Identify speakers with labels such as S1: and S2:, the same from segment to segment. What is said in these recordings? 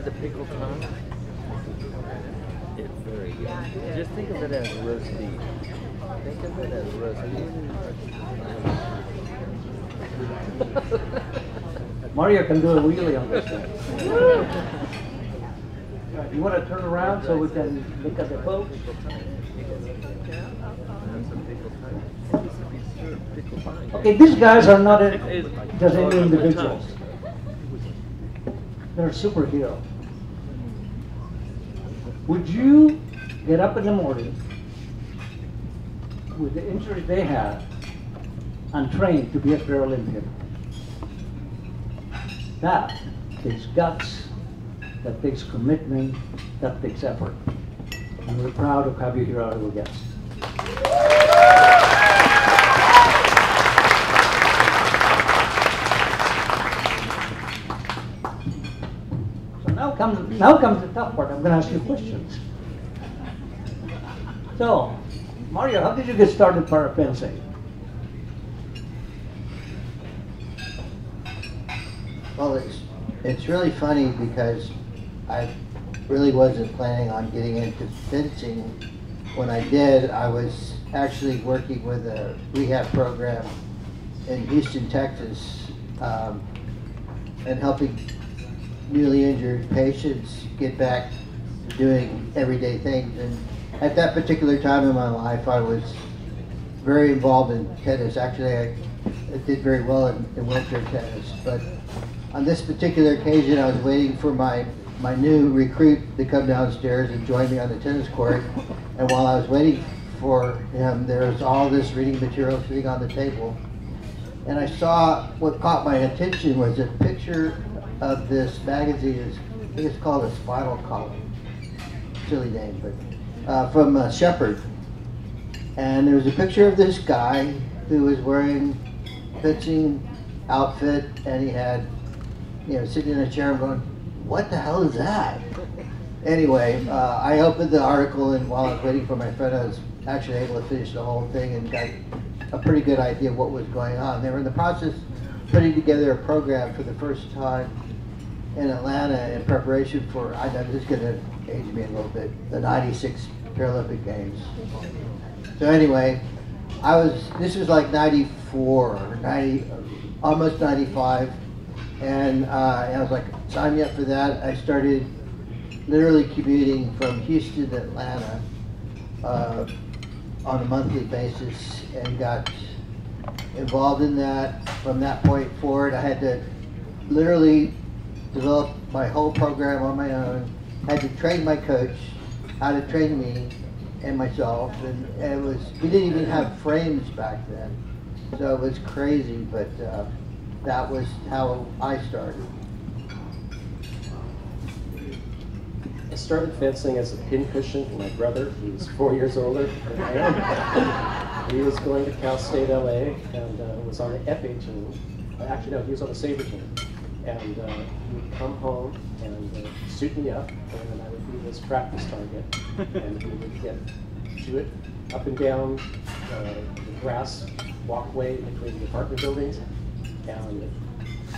S1: the pickled tongue? It's very good. Just think of it as roast beef. Think of it as roast beef.
S2: Mario can do a wheelie on this thing. You want to turn around so we can look at the folks? Okay, these guys are not just any individuals. They're superheroes. Would you get up in the morning with the injuries they had and train to be a Paralympian? That takes guts, that takes commitment, that takes effort. And we're proud to have you here, our guest. So now comes the tough part. I'm going to ask you questions. So, Mario, how did you get started parafencing?
S3: Well, it's really funny because I really wasn't planning on getting into fencing. When I did, I was actually working with a rehab program in Houston, Texas, and helping newly injured patients get back to doing everyday things. And at that particular time in my life, I was very involved in tennis. Actually, I did very well in wheelchair tennis. But on this particular occasion, I was waiting for my new recruit to come downstairs and join me on the tennis court. And while I was waiting for him, there was all this reading material sitting on the table. And I saw, what caught my attention was a picture of this magazine. I think it's called a Spinal Column. Silly name, but from Shepherd. And there was a picture of this guy who was wearing fencing outfit, and he had, sitting in a chair and going, what the hell is that? Anyway, I opened the article, and while I was waiting for my friend, I was actually able to finish the whole thing and got a pretty good idea of what was going on. They were in the process of putting together a program for the first time in Atlanta in preparation for, I'm just going to age me a little bit, the '96 Paralympic Games. So anyway, this was like 94, 90, almost 95. And I was like, sign me up for that. I started literally commuting from Houston to Atlanta on a monthly basis and got involved in that. From that point forward, I had to literally develop my whole program on my own. I had to train my coach how to train me and myself. And it was, we didn't even have frames back then. So it was crazy, but that was how I started.
S4: I started fencing as a pincushion for my brother. He was 4 years older than I am. He was going to Cal State LA and was on the FA team. Actually, no, he was on the Sabre team. And he would come home and suit me up, and then I would be his practice target. And he would get to it up and down the grass walkway between the apartment buildings. And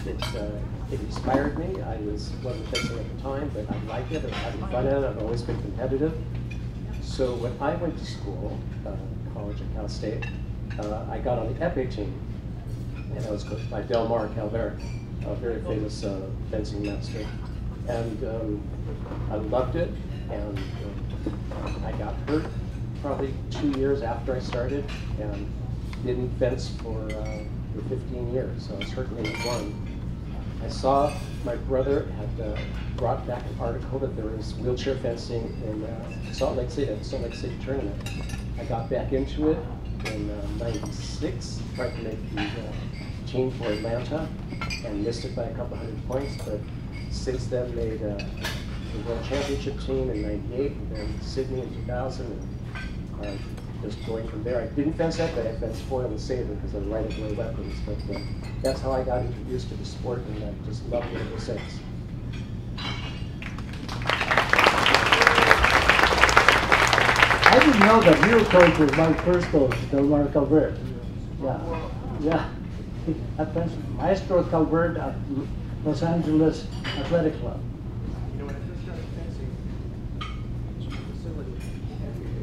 S4: it inspired me. I wasn't fencing at the time, but I liked it. I was having fun at it. I've always been competitive. So when I went to school, college at Cal State, I got on the FA team, and I was coached by Delmar Calvert, a very famous fencing master. And I loved it, and I got hurt probably 2 years after I started, and didn't fence for 15 years, so I was hurt only one. I saw my brother had brought back an article that there was wheelchair fencing in Salt Lake City, at the Salt Lake City tournament. I got back into it in '96, tried to make the team for Atlanta, and missed it by a couple hundred points, but since then made the World Championship team in '98, and then Sydney in 2000, and just going from there. I didn't fence that day, I fenced foil and saber because they're right-of-way weapons, but that's how I got introduced to the sport, and I just loved it ever since.
S2: I didn't know that your coach was my first coach, Delmar Calvert. Yeah. I fenced Maestro Calvert at Los Angeles Athletic Club.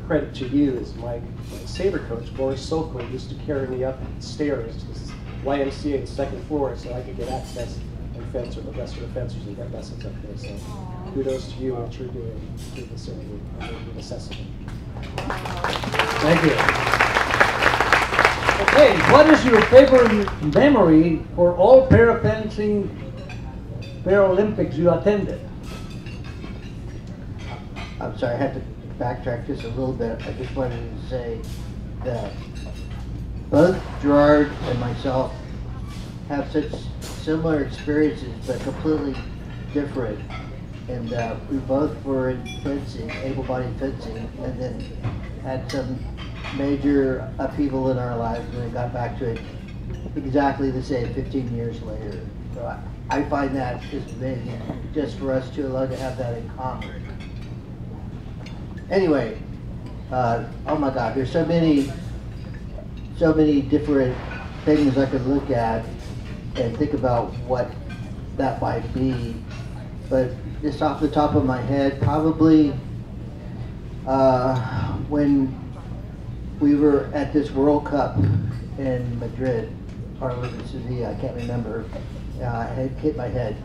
S4: credit to you is my saber coach, Boris Sokol, used to carry me up stairs to this YMCA, the second floor, so I could get access and fence with the rest of the fencers and get lessons up there. So kudos to you and what you're doing to the facility and the necessity.
S2: Thank you. Okay, what is your favorite memory for all parafencing Paralympics you attended?
S3: I'm sorry, I had to backtrack just a little bit. I just wanted to say that both Gerard and myself have such similar experiences, but completely different. And we both were in fencing, able-bodied fencing, and then had some major upheaval in our lives, and then got back to it exactly the same 15 years later. So I find that just amazing, just for us two alone to have that in common. Anyway, oh my God, there's so many different things I could look at and think about what that might be. But just off the top of my head, probably when we were at this World Cup in Madrid, or was it Sevilla, I can't remember. I had hit my head.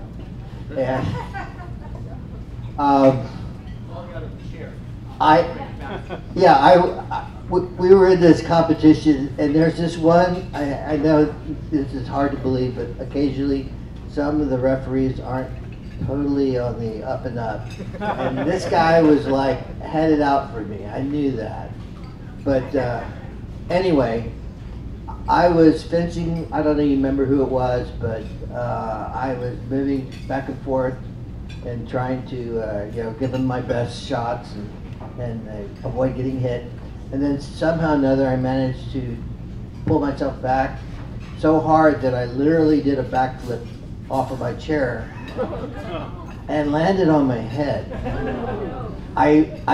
S3: And we were in this competition, and there's this one, I know this is hard to believe, but occasionally some of the referees aren't totally on the up and up. And this guy was like headed out for me. I knew that. But anyway, I was fencing, I don't even remember who it was, but I was moving back and forth and trying to give him my best shots and avoid getting hit. And then somehow or another I managed to pull myself back so hard that I literally did a backflip off of my chair and landed on my head. I've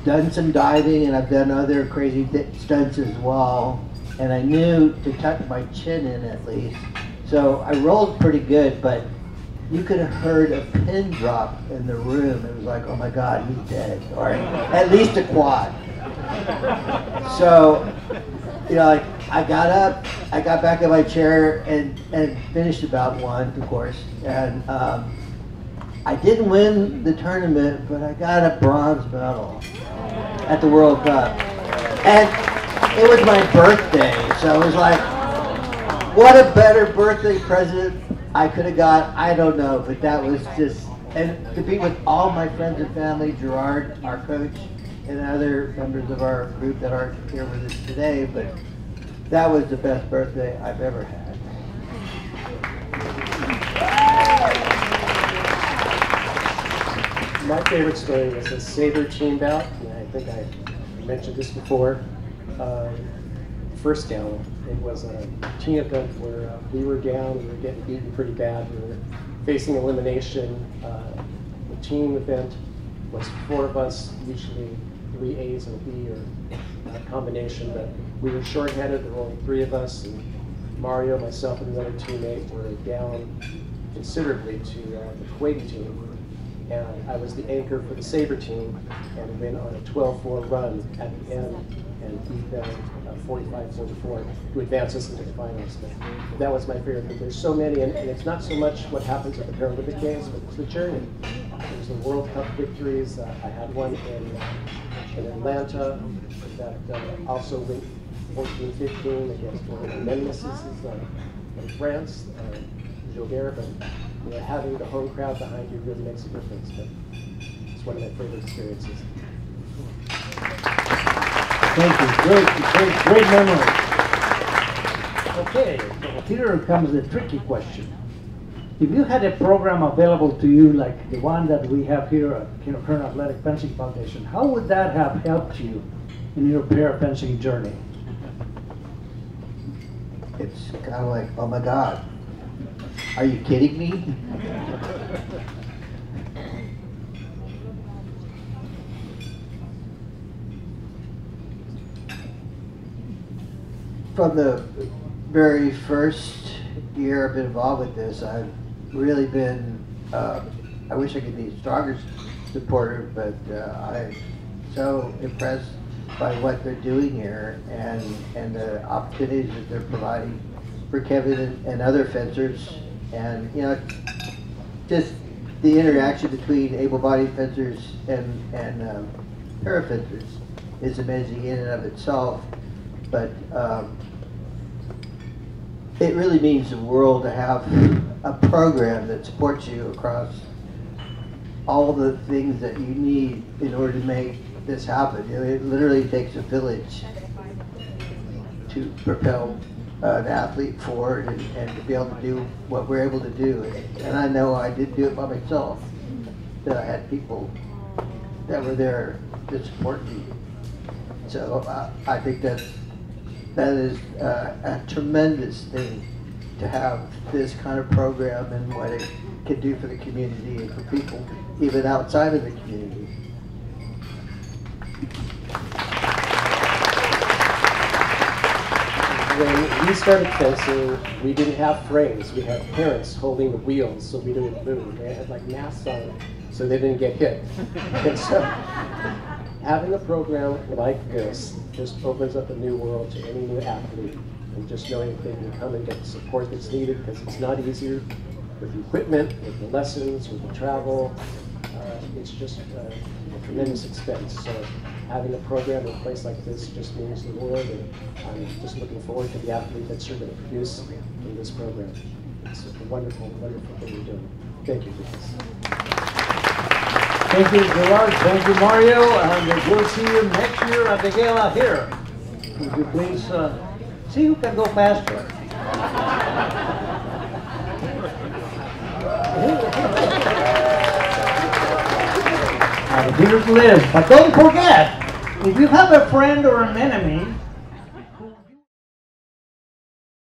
S3: done some diving and I've done other crazy stunts as well, and I knew to tuck my chin in at least. So I rolled pretty good, but you could have heard a pin drop in the room. It was like, oh my God, he's dead, or at least a quad. So, I got up, I got back in my chair and finished about one, of course. And I didn't win the tournament, but I got a bronze medal at the World Cup. And it was my birthday, so it was like, what a better birthday present I could have got, I don't know, but that was just, and to be with all my friends and family, Gerard, our coach, and other members of our group that aren't here with us today, but that was the best birthday I've ever had.
S4: My favorite story was a saber team bout, and I think I mentioned this before. First down, it was a team event where we were down, we were getting beaten pretty bad, we were facing elimination. The team event was 4 of us, usually 3 A's and a B or a combination, but we were short-headed, there were only 3 of us, and Mario, myself, and another teammate were down considerably to the Kuwaiti team. And I was the anchor for the saber team and went on a 12-4 run at the end and beat them 45-44 to advance us into the finals. But that was my favorite. But there's so many, and it's not so much what happens at the Paralympic Games, but it's the journey. There's the World Cup victories. I had one in Atlanta that also went 14-15 against one of the nemesis in France, Gilbert. But having the home crowd behind you really makes a difference. But it's one of my favorite experiences.
S2: Thank you. Great memory. Okay, here comes the tricky question. If you had a program available to you like the one that we have here at Kern Athletic Fencing Foundation, how would that have helped you in your para-fencing journey?
S3: It's kind of like, oh my God, are you kidding me? From the very first year I've been involved with this, I've really been, I wish I could be a stronger supporter, but I so impressed by what they're doing here and the opportunities that they're providing for Kevin and other fencers. And you know, just the interaction between able-bodied fencers and para-fencers is amazing in and of itself. But it really means the world to have a program that supports you across all the things that you need in order to make this happen. You know, it literally takes a village to propel an athlete forward and to be able to do what we're able to do. And I know I didn't do it by myself, that I had people that were there to support me. So I think that is a tremendous thing to have this kind of program and what it can do for the community and for people even outside of the community.
S4: When we started fencing, we didn't have frames. We had parents holding the wheels so we didn't move. They had like masks on so they didn't get hit. And so having a program like this just opens up a new world to any new athlete. And just knowing that they can come and get the support that's needed, because it's not easier with the equipment, with the lessons, with the travel. It's just a tremendous expense. So having a program in place like this just means the world, and I'm just looking forward to the athlete that you're going to produce in this program. It's a wonderful, wonderful thing you're doing. Thank you for this.
S2: Thank you, Gerard. Thank you, Mario. And we'll see you next year at the gala here. Would you please see who can go faster? And here's Liz. But don't forget, if you have a friend or an enemy